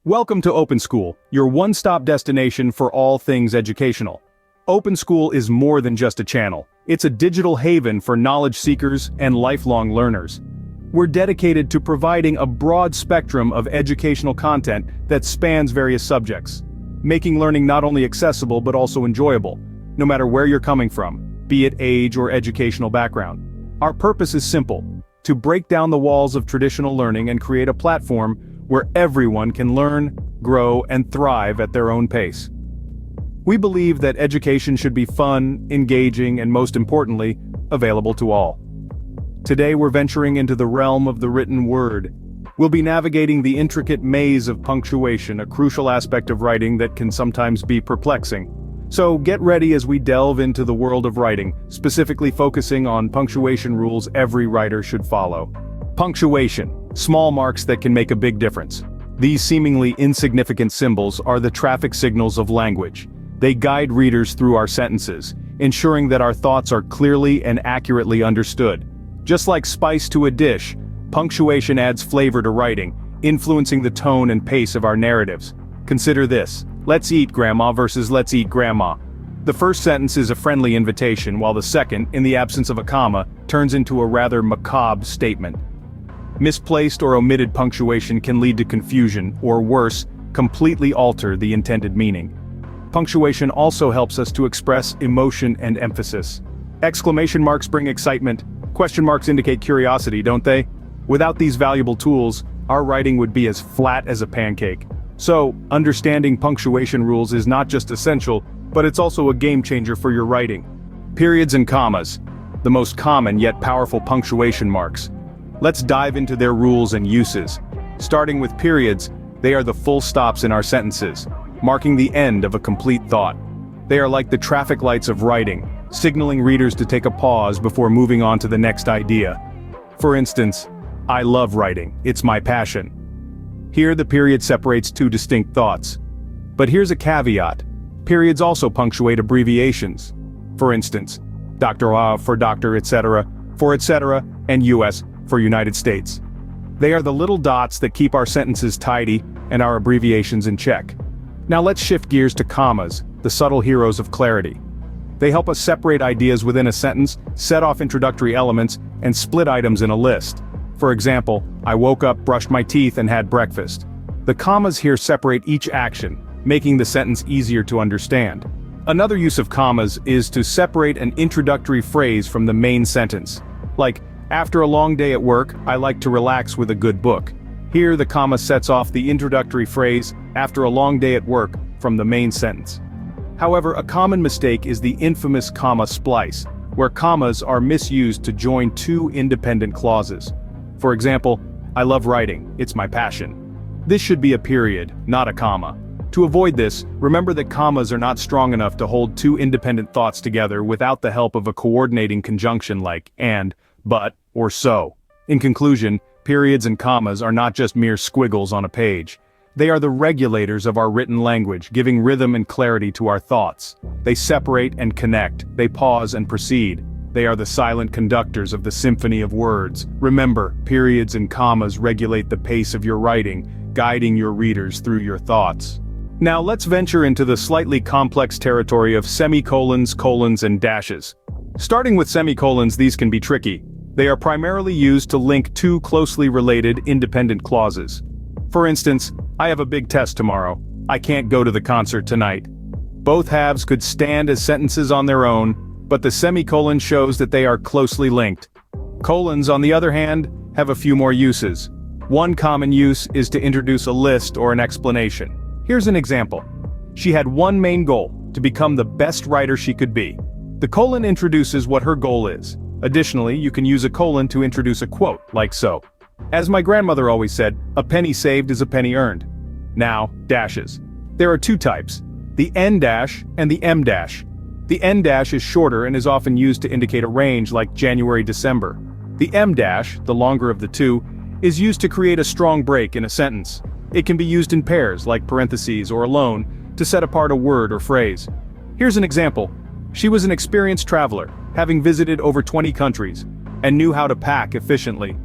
Welcome to Open School, your one-stop destination for all things educational. Open School is more than just a channel. It's a digital haven for knowledge seekers and lifelong learners. We're dedicated to providing a broad spectrum of educational content that spans various subjects, making learning not only accessible but also enjoyable, no matter where you're coming from, be it age or educational background. Our purpose is simple: to break down the walls of traditional learning and create a platform where everyone can learn, grow, and thrive at their own pace. We believe that education should be fun, engaging, and most importantly, available to all. Today we're venturing into the realm of the written word. We'll be navigating the intricate maze of punctuation, a crucial aspect of writing that can sometimes be perplexing. So get ready as we delve into the world of writing, specifically focusing on punctuation rules every writer should follow. Punctuation. Small marks that can make a big difference. These seemingly insignificant symbols are the traffic signals of language. They guide readers through our sentences, ensuring that our thoughts are clearly and accurately understood. Just like spice to a dish, punctuation adds flavor to writing, influencing the tone and pace of our narratives. Consider this: "Let's eat, Grandma" versus "Let's eat, Grandma." The first sentence is a friendly invitation, while the second, in the absence of a comma, turns into a rather macabre statement. Misplaced or omitted punctuation can lead to confusion, or worse, completely alter the intended meaning. Punctuation also helps us to express emotion and emphasis. Exclamation marks bring excitement. Question marks indicate curiosity, don't they? Without these valuable tools, our writing would be as flat as a pancake. So, understanding punctuation rules is not just essential, but it's also a game changer for your writing. Periods and commas. The most common yet powerful punctuation marks. Let's dive into their rules and uses. Starting with periods, they are the full stops in our sentences, marking the end of a complete thought. They are like the traffic lights of writing, signaling readers to take a pause before moving on to the next idea. For instance, "I love writing, it's my passion." Here the period separates two distinct thoughts. But here's a caveat: periods also punctuate abbreviations. For instance, Dr. for doctor, etc., for etc., and US for United States. They are the little dots that keep our sentences tidy and our abbreviations in check. Now let's shift gears to commas, the subtle heroes of clarity. They help us separate ideas within a sentence, set off introductory elements, and split items in a list. For example, "I woke up, brushed my teeth, and had breakfast." The commas here separate each action, making the sentence easier to understand. Another use of commas is to separate an introductory phrase from the main sentence. Like, "After a long day at work, I like to relax with a good book." Here the comma sets off the introductory phrase, "after a long day at work," from the main sentence. However, a common mistake is the infamous comma splice, where commas are misused to join two independent clauses. For example, "I love writing, it's my passion." This should be a period, not a comma. To avoid this, remember that commas are not strong enough to hold two independent thoughts together without the help of a coordinating conjunction like "and," "but," or "so." In conclusion, periods and commas are not just mere squiggles on a page. They are the regulators of our written language, giving rhythm and clarity to our thoughts. They separate and connect, they pause and proceed. They are the silent conductors of the symphony of words. Remember, periods and commas regulate the pace of your writing, guiding your readers through your thoughts. Now let's venture into the slightly complex territory of semicolons, colons, and dashes. Starting with semicolons, these can be tricky. They are primarily used to link two closely related, independent clauses. For instance, "I have a big test tomorrow. I can't go to the concert tonight." Both halves could stand as sentences on their own, but the semicolon shows that they are closely linked. Colons, on the other hand, have a few more uses. One common use is to introduce a list or an explanation. Here's an example. "She had one main goal: to become the best writer she could be." The colon introduces what her goal is. Additionally, you can use a colon to introduce a quote, like so. "As my grandmother always said, a penny saved is a penny earned." Now, dashes. There are two types: the N dash and the M dash. The N dash is shorter and is often used to indicate a range like January-December. The M dash, the longer of the two, is used to create a strong break in a sentence. It can be used in pairs, like parentheses or alone, to set apart a word or phrase. Here's an example. "She was an experienced traveler, having visited over 20 countries, and knew how to pack efficiently."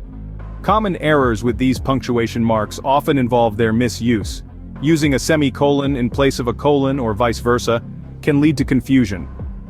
Common errors with these punctuation marks often involve their misuse. Using a semicolon in place of a colon or vice versa can lead to confusion.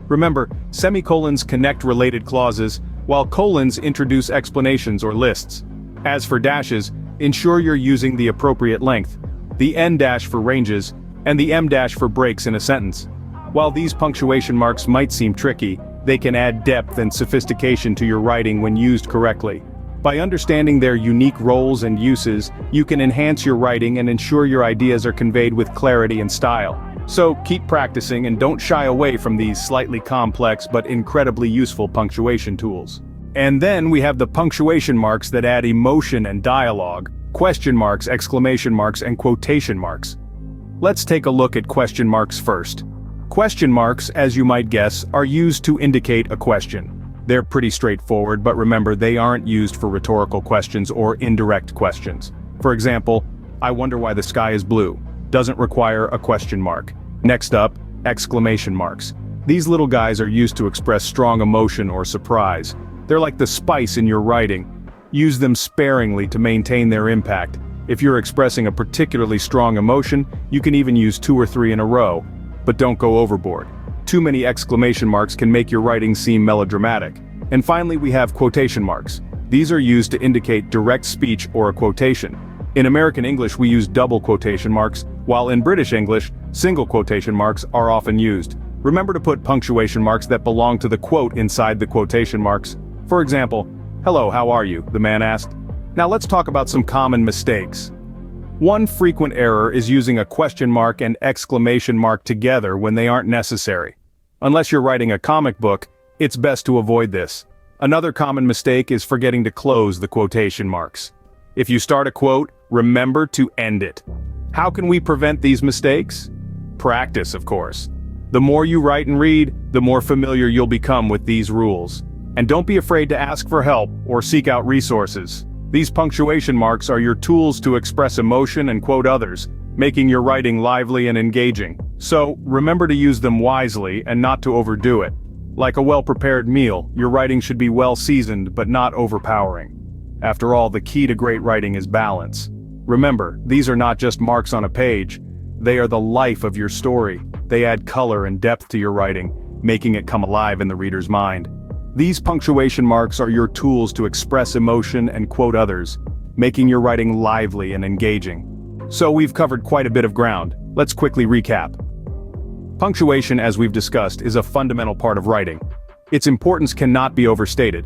Remember, semicolons connect related clauses, while colons introduce explanations or lists. As for dashes, ensure you're using the appropriate length, the N dash for ranges, and the M dash for breaks in a sentence. While these punctuation marks might seem tricky, they can add depth and sophistication to your writing when used correctly. By understanding their unique roles and uses, you can enhance your writing and ensure your ideas are conveyed with clarity and style. So keep practicing and don't shy away from these slightly complex but incredibly useful punctuation tools. And then we have the punctuation marks that add emotion and dialogue: question marks, exclamation marks, and quotation marks. Let's take a look at question marks first. Question marks, as you might guess, are used to indicate a question. They're pretty straightforward, but remember, they aren't used for rhetorical questions or indirect questions. For example, "I wonder why the sky is blue" doesn't require a question mark. Next up, exclamation marks. These little guys are used to express strong emotion or surprise. They're like the spice in your writing. Use them sparingly to maintain their impact. If you're expressing a particularly strong emotion, you can even use 2 or 3 in a row. But don't go overboard. Too many exclamation marks can make your writing seem melodramatic. And finally, we have quotation marks. These are used to indicate direct speech or a quotation. In American English, we use double quotation marks, while in British English, single quotation marks are often used. Remember to put punctuation marks that belong to the quote inside the quotation marks. For example, "Hello, how are you?" the man asked. Now let's talk about some common mistakes. One frequent error is using a question mark and exclamation mark together when they aren't necessary. Unless you're writing a comic book, it's best to avoid this. Another common mistake is forgetting to close the quotation marks. If you start a quote, remember to end it. How can we prevent these mistakes? Practice, of course. The more you write and read, the more familiar you'll become with these rules. And don't be afraid to ask for help or seek out resources. These punctuation marks are your tools to express emotion and quote others, making your writing lively and engaging. So, remember to use them wisely and not to overdo it. Like a well-prepared meal, your writing should be well-seasoned but not overpowering. After all, the key to great writing is balance. Remember, these are not just marks on a page. They are the life of your story. They add color and depth to your writing, making it come alive in the reader's mind. These punctuation marks are your tools to express emotion and quote others, making your writing lively and engaging. So we've covered quite a bit of ground. Let's quickly recap. Punctuation, as we've discussed, is a fundamental part of writing. Its importance cannot be overstated.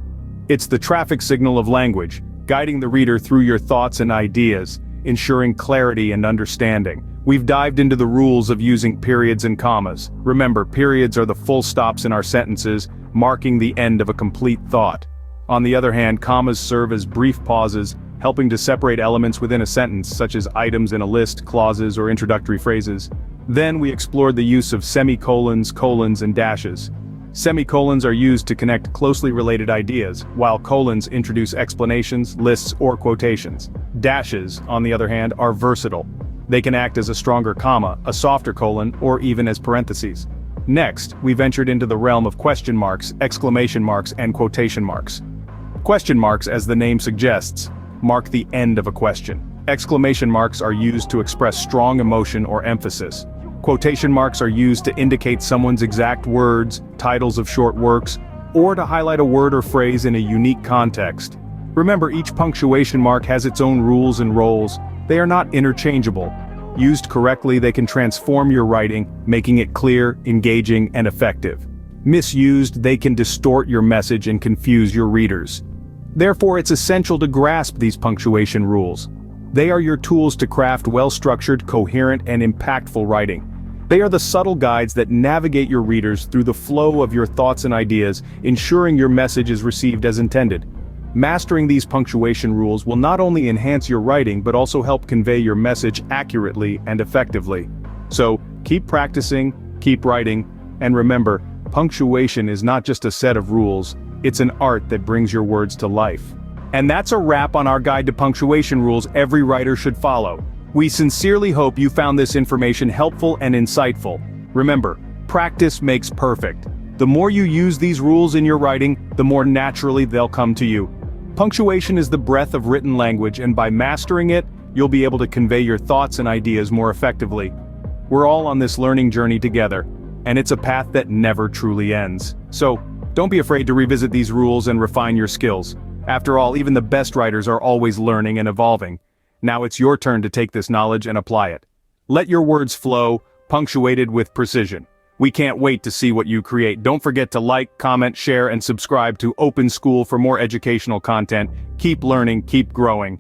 It's the traffic signal of language, guiding the reader through your thoughts and ideas, ensuring clarity and understanding. We've dived into the rules of using periods and commas. Remember, periods are the full stops in our sentences, marking the end of a complete thought. On the other hand, commas serve as brief pauses, helping to separate elements within a sentence, such as items in a list, clauses, or introductory phrases. Then we explored the use of semicolons, colons, and dashes. Semicolons are used to connect closely related ideas, while colons introduce explanations, lists, or quotations. Dashes, on the other hand, are versatile. They can act as a stronger comma, a softer colon, or even as parentheses. Next, we ventured into the realm of question marks, exclamation marks, and quotation marks. Question marks, as the name suggests, mark the end of a question. Exclamation marks are used to express strong emotion or emphasis. Quotation marks are used to indicate someone's exact words, titles of short works, or to highlight a word or phrase in a unique context. Remember, each punctuation mark has its own rules and roles. They are not interchangeable. Used correctly, they can transform your writing, making it clear, engaging, and effective. Misused, they can distort your message and confuse your readers. Therefore, it's essential to grasp these punctuation rules. They are your tools to craft well-structured, coherent, and impactful writing. They are the subtle guides that navigate your readers through the flow of your thoughts and ideas, ensuring your message is received as intended. Mastering these punctuation rules will not only enhance your writing but also help convey your message accurately and effectively. So, keep practicing, keep writing, and remember, punctuation is not just a set of rules, it's an art that brings your words to life. And that's a wrap on our guide to punctuation rules every writer should follow. We sincerely hope you found this information helpful and insightful. Remember, practice makes perfect. The more you use these rules in your writing, the more naturally they'll come to you. Punctuation is the breath of written language, and by mastering it, you'll be able to convey your thoughts and ideas more effectively. We're all on this learning journey together, and it's a path that never truly ends. So, don't be afraid to revisit these rules and refine your skills. After all, even the best writers are always learning and evolving. Now it's your turn to take this knowledge and apply it. Let your words flow, punctuated with precision. We can't wait to see what you create. Don't forget to like, comment, share, and subscribe to Open School for more educational content. Keep learning, keep growing.